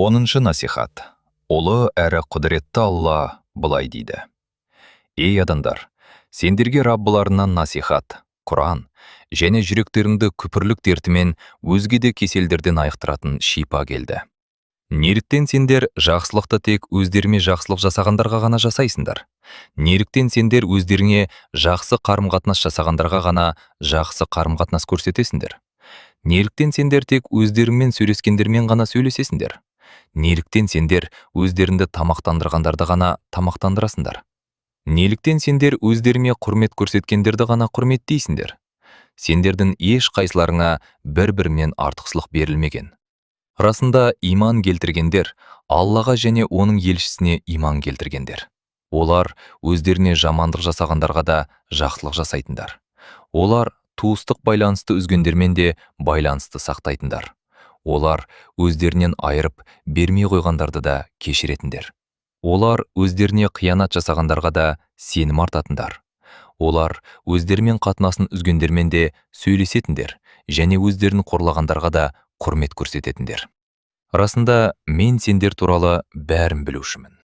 10-шы насихат. Ұлы әрі құдіретті Алла былай дейді. Ей адамдар, сендерге Раббыларынан насихат, Құран және жүректеріңді күпірлік дертімен өзге де кеселдерден айықтыратын шипа келді. Неліктен сендер жақсылықты тек өздеріме жақсылық жасағандарға ғана жасайсыңдар? Неліктен сендер өздеріңе жақсы қарым-қатынас жасағандарға ғана жақсы қарым-қатынас көрсетесіңдер? Неліктен сендер тек өздеріңмен сөйлескендермен ғана сөйлесесіңдер? Неліктен сендер өздеріңді тамақтандырғандарды ғана тамақтандырасыңдар? Неліктен сендер өздеріңе құрмет көрсеткендерді ғана құрметтейсіңдер? Сендердің еш қайсыларыңа бір-бірімен артықшылық берілмеген. Расында иман келтіргендер Аллаға және оның елшісіне иман келтіргендер. Олар өздеріне жамандық жасағандарға да жақсылық жасайтындар. Олар туыстық байланысты үзгендермен де байланысты сақтайтындар. Олар өздерінен айырып бермей қойғандарды да кешіретіндер. Олар өздеріне қиянат жасағандарға да сенім артатындар. Олар өздерімен қатынасын үзгендермен де сөйлесетіндер және өздерін қорлағандарға да құрмет көрсететіндер. Расында мен сендер туралы бәрін білушімін.